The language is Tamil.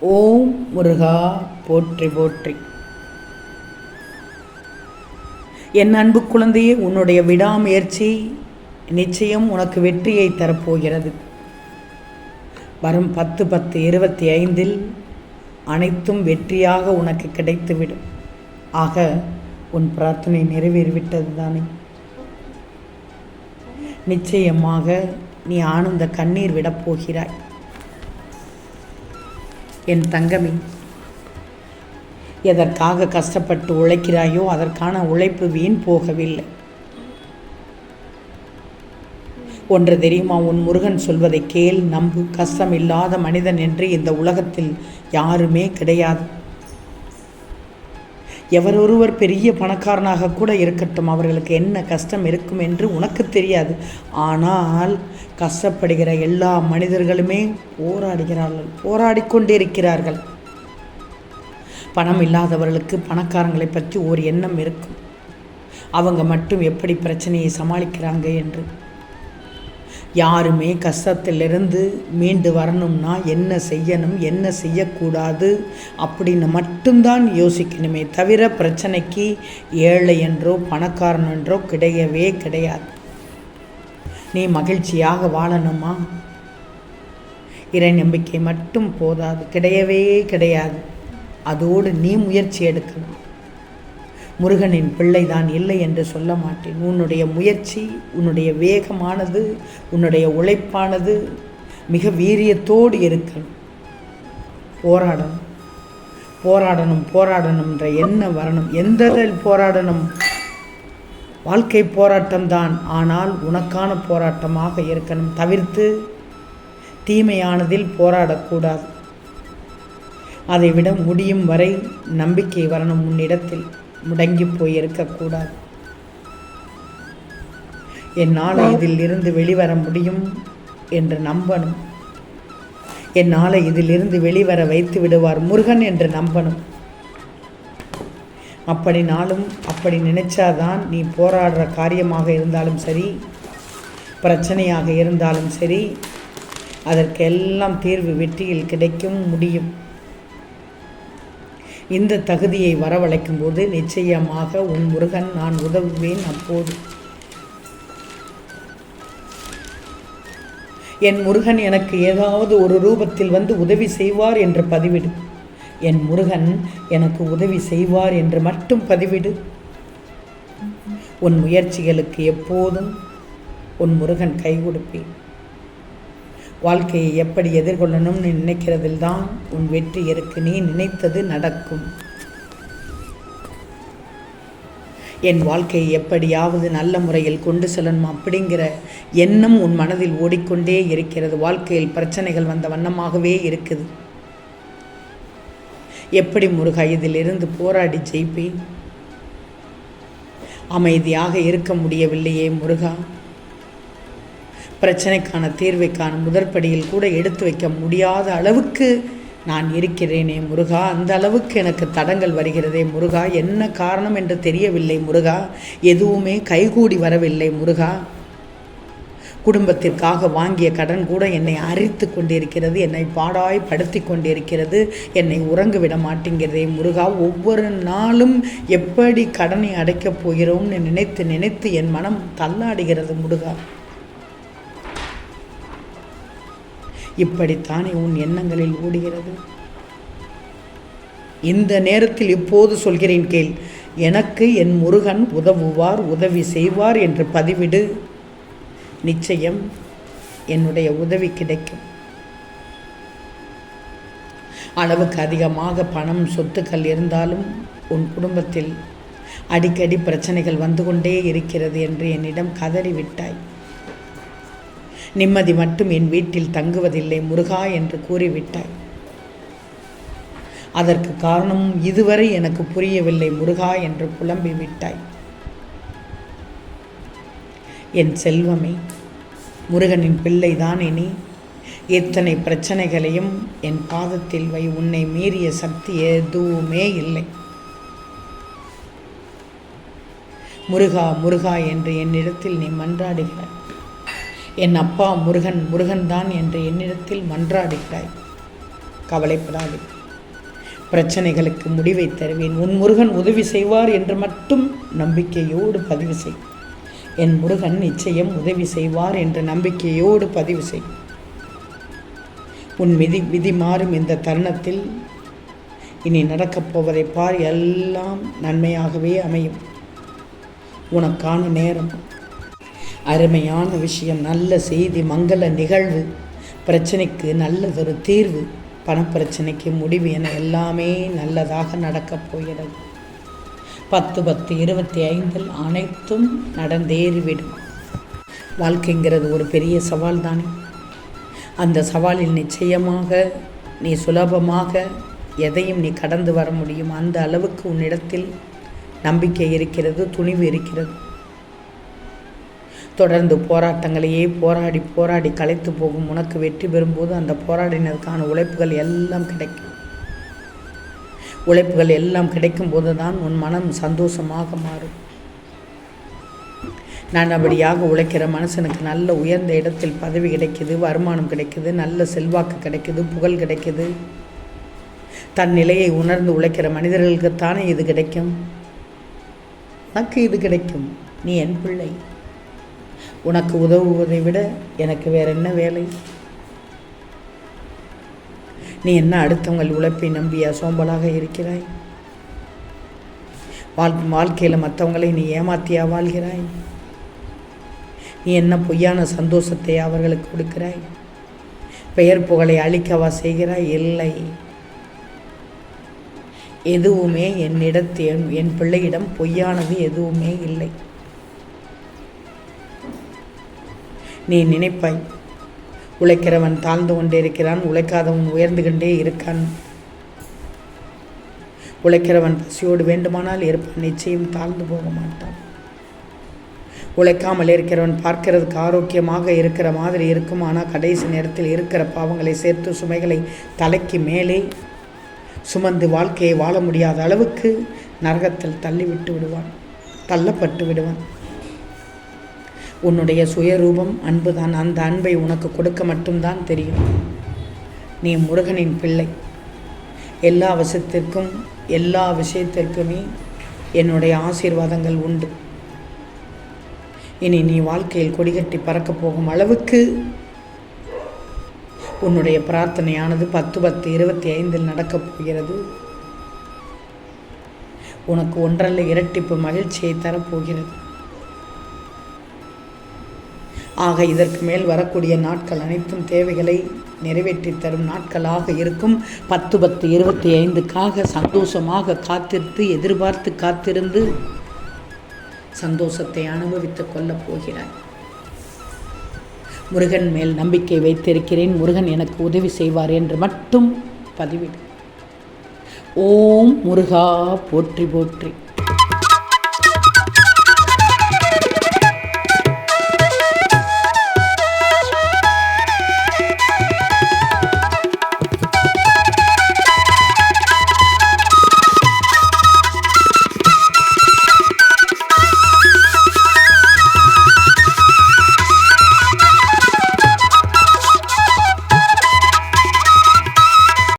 ஓம் முருகா போற்றி போற்றி. என் அன்பு குழந்தையே, உன்னுடைய விடாமுயற்சி நிச்சயம் உனக்கு வெற்றியை தரப்போகிறது. வரும் 10/10/25 அனைத்தும் வெற்றியாக உனக்கு கிடைத்துவிடும். ஆக உன் பிரார்த்தனை நிறைவேறிவிட்டது தானே? நிச்சயமாக நீ ஆனந்த கண்ணீர் விடப்போகிறாய். என் தங்கமே, எதற்காக கஷ்டப்பட்டு உழைக்கிறாயோ அதற்கான உழைப்பு வீண் போகவில்லை. ஒன்று தெரியுமா? உன் முருகன் சொல்வதை கேள், நம்பு. கஷ்டம் இல்லாத மனிதன் என்று இந்த உலகத்தில் யாருமே கிடையாது. எவரொருவர் பெரிய பணக்காரனாக கூட இருக்கட்டும், அவர்களுக்கு என்ன கஷ்டம் இருக்கும் என்று உனக்கு தெரியாது. ஆனால் கஷ்டப்படுகிற எல்லா மனிதர்களுமே போராடிக்கொண்டிருக்கிறார்கள். பணம் இல்லாதவர்களுக்கு பணக்காரங்களை பற்றி ஒரு எண்ணம் இருக்கும். அவங்க மட்டும் எப்படி பிரச்சனையை சமாளிக்கிறாங்க என்று. யாருமே கஷ்டத்திலிருந்து மீண்டு வரணும்னா என்ன செய்யணும், என்ன செய்யக்கூடாது அப்படின்னு மட்டும்தான் யோசிக்கணுமே தவிர பிரச்சனைக்கு ஏழை என்றோ பணக்காரன் என்றோ கிடையவே கிடையாது. நீ மகிழ்ச்சியாக வாழணுமா? இறை நம்பிக்கை மட்டும் போதாது, கிடையவே கிடையாது. அதோடு நீ முயற்சி எடுக்கணும். முருகனின் பிள்ளைதான் இல்லை என்று சொல்ல மாட்டேன். உன்னுடைய முயற்சி, உன்னுடைய வேகமானது, உன்னுடைய உழைப்பானது மிக வீரியத்தோடு இருக்கணும். போராடணும் போராடணும் போராடணுன்ற எண்ணம் வரணும். எந்ததில் போராடணும்? வாழ்க்கை போராட்டம்தான், ஆனால் உனக்கான போராட்டமாக இருக்கணும். தவிர்த்து தீமையானதில் போராடக்கூடாது. அதைவிட முடியும் வரை நம்பிக்கை வரணும். உன்னிடத்தில் முடங்கி போய் இருக்கக்கூடாது. என்னால் இதில் இருந்து வெளிவர முடியும் என்று நம்பணும். என்னால் இதிலிருந்து வெளிவர வைத்து விடுவார் முருகன் என்று நம்பணும். அப்படினாலும் அப்படி நினைச்சாதான் நீ போராடுற காரியமாக இருந்தாலும் சரி, பிரச்சனையாக இருந்தாலும் சரி, அதற்கெல்லாம் தீர்வு வெற்றியில் கிடைக்கும் முடியும். இந்த தகுதியை வரவழைக்கும் போது நிச்சயமாக உன் முருகன் நான் உதவுவேன். அப்போது என் முருகன் எனக்கு ஏதாவது ஒரு ரூபத்தில் வந்து உதவி செய்வார் என்று பதிவிடு. என் முருகன் எனக்கு உதவி செய்வார் என்று மட்டும் பதிவிடு. உன் முயற்சிகளுக்கு எப்போதும் உன் முருகன் கை கொடுப்பேன். வாழ்க்கையை எப்படி எதிர்கொள்ளணும்னு நினைக்கிறதில் தான் உன் வெற்றி இருக்கு. நீ நினைத்தது நடக்கும். என் வாழ்க்கையை எப்படியாவது நல்ல முறையில் கொண்டு செல்லணும் அப்படிங்கிற எண்ணம் உன் மனதில் ஓடிக்கொண்டே இருக்கிறது. வாழ்க்கையில் பிரச்சனைகள் வந்த வண்ணமாகவே இருக்குது. எப்படி முருகா இதிலிருந்து போராடி ஜெயிப்பேன்? அமைதியாக இருக்க முடியவில்லையே முருகா. பிரச்சனைக்கான தீர்வைக்கான முதற்படியில் கூட எடுத்து வைக்க முடியாத அளவுக்கு நான் இருக்கிறேனே முருகா. அந்த அளவுக்கு எனக்கு தடங்கள் வருகிறதே முருகா. என்ன காரணம் என்று தெரியவில்லை முருகா. எதுவுமே கைகூடி வரவில்லை முருகா. குடும்பத்திற்காக வாங்கிய கடன் கூட என்னை அரித்து கொண்டிருக்கிறது, என்னை பாடாய் படுத்தி கொண்டிருக்கிறது, என்னை உறங்க விட மாட்டேங்கிறதே முருகா. ஒவ்வொரு நாளும் எப்படி கடனை அடைக்கப் போகிறோம்னு நினைத்து நினைத்து என் மனம் தள்ளாடுகிறது முருகா. இப்படித்தானே உன் எண்ணங்களில் ஓடுகிறது? இந்த நேரத்தில் இப்போது சொல்கிறேன் கேள். எனக்கு என் முருகன் உதவுவார், உதவி செய்வார் என்று பதிவிடு. நிச்சயம் என்னுடைய உதவி கிடைக்கும். அளவுக்கு அதிகமாக பணம் சொத்துக்கள் இருந்தாலும் உன் குடும்பத்தில் அடிக்கடி பிரச்சனைகள் வந்து கொண்டே இருக்கிறது என்று என்னிடம் கதறிவிட்டாய். நிம்மதி மட்டும் என் வீட்டில் தங்குவதில்லை முருகா என்று கூறிவிட்டாய். அதற்கு காரணம் இதுவரை எனக்கு புரியவில்லை முருகா என்று புலம்பிவிட்டாய். என் செல்வமே, முருகனின் பிள்ளைதான் இனி. எத்தனை பிரச்சனைகளையும் என் பாதத்தில் வை. உன்னை மீறிய சக்தி எதுவுமே இல்லை. முருகா முருகா என்று என்னிடத்தில் நீ மன்றாடுகிறாய். என் அப்பா முருகன் முருகன்தான் என்று என்னிடத்தில் மன்றாடுகிறாய். கவலைப்படாதே, பிரச்சனைகளுக்கு முடிவை தருவேன். உன் முருகன் உதவி செய்வார் என்று மட்டும் நம்பிக்கையோடு பதிவு செய். என் முருகன் நிச்சயம் உதவி செய்வார் என்ற நம்பிக்கையோடு பதிவு செய். உன் விதி மாறும் இந்த தருணத்தில் இனி நடக்கப் போவதை பார், எல்லாம் நன்மையாகவே அமையும். உனக்கான நேரம், அருமையான விஷயம், நல்ல செய்தி, மங்கள நிகழ்வு, பிரச்சனைக்கு நல்லதொரு தீர்வு, பணப்பிரச்சனைக்கு முடிவு என எல்லாமே நல்லதாக நடக்கப் போகிறது. 10/10/25 அனைத்தும் நடந்தேறிவிடும். வாழ்க்கைங்கிறது ஒரு பெரிய சவால் தானே. அந்த சவாலில் நிச்சயமாக நீ சுலபமாக எதையும் நீ கடந்து வர முடியும். அந்த அளவுக்கு உன்னிடத்தில் நம்பிக்கை இருக்கிறது, துணிவு இருக்கிறது. தொடர்ந்து போராட்டங்களையே போராடி போராடி களைத்து போகும் உனக்கு வெற்றி பெறும்போது அந்த போராடினதுக்கான உழைப்புகள் எல்லாம் கிடைக்கும். உழைப்புகள் எல்லாம் கிடைக்கும் போது தான் உன் மனம் சந்தோஷமாக மாறும். நல்லபடியாக உழைக்கிற மனுஷனுக்கு நல்ல உயர்ந்த இடத்தில் பதவி கிடைக்குது, வருமானம் கிடைக்குது, நல்ல செல்வாக்கு கிடைக்குது, புகழ் கிடைக்குது. தன் நிலையை உணர்ந்து உழைக்கிற மனிதர்களுக்குத்தானே இது கிடைக்கும். உனக்கு இது கிடைக்கும். நீ என் பிள்ளை. உனக்கு உதவுவதை விட எனக்கு வேற என்ன வேலை? நீ என்ன அடுத்தவங்கள் உழைப்பை நம்பியா சோம்பலாக இருக்கிறாய்? வாழ்க்கையில் மற்றவங்களை நீ ஏமாத்தியா வாழ்கிறாய்? நீ என்ன பொய்யான சந்தோஷத்தை அவர்களுக்கு கொடுக்கிறாய்? பெயர் புகழை அழிக்கவா செய்கிறாய்? இல்லை. எதுவுமே என் பிள்ளையிடம் பொய்யானது எதுவுமே இல்லை. நீ நினைப்பாய், உழைக்கிறவன் தாழ்ந்து கொண்டே இருக்கிறான், உழைக்காதவன் உயர்ந்து கொண்டே இருக்கான். உழைக்கிறவன் பசியோடு வேண்டுமானால் இருப்பான், நிச்சயம் தாழ்ந்து போக மாட்டான். உழைக்காமல் இருக்கிறவன் பார்க்கிறதுக்கு ஆரோக்கியமாக இருக்கிற மாதிரி இருக்கும். ஆனால் கடைசி நேரத்தில் இருக்கிற பாவங்களை சேர்த்து சுமைகளை தலைக்கு மேலே சுமந்து வாழ்க்கையை வாழ முடியாத அளவுக்கு நரகத்தில் தள்ளப்பட்டு விடுவான். உன்னுடைய சுயரூபம் அன்புதான். அந்த அன்பை உனக்கு கொடுக்க மட்டும்தான் தெரியும். நீ முருகனின் பிள்ளை. எல்லா விஷயத்திற்குமே என்னுடைய ஆசீர்வாதங்கள் உண்டு. இனி நீ வாழ்க்கையில் கொடிகட்டி பறக்கப் போகும் அளவுக்கு உன்னுடைய பிரார்த்தனையானது 10/10/25 நடக்கப் போகிறது. உனக்கு ஒன்றல்ல இரட்டிப்பு மகிழ்ச்சியை தரப்போகிறது. ஆக இதற்கு மேல் வரக்கூடிய நாட்கள் அனைத்தும் தேவைகளை நிறைவேற்றி தரும் நாட்களாக இருக்கும். 10/10/25க்காக சந்தோஷமாக எதிர்பார்த்து காத்திருந்து சந்தோஷத்தை அனுபவித்துக் கொள்ளப் போகிறாய். முருகன் மேல் நம்பிக்கை வைத்திருக்கிறேன், முருகன் எனக்கு உதவி செய்வார் என்று மட்டும் பதிவிடு. ஓம் முருகா போற்றி போற்றி.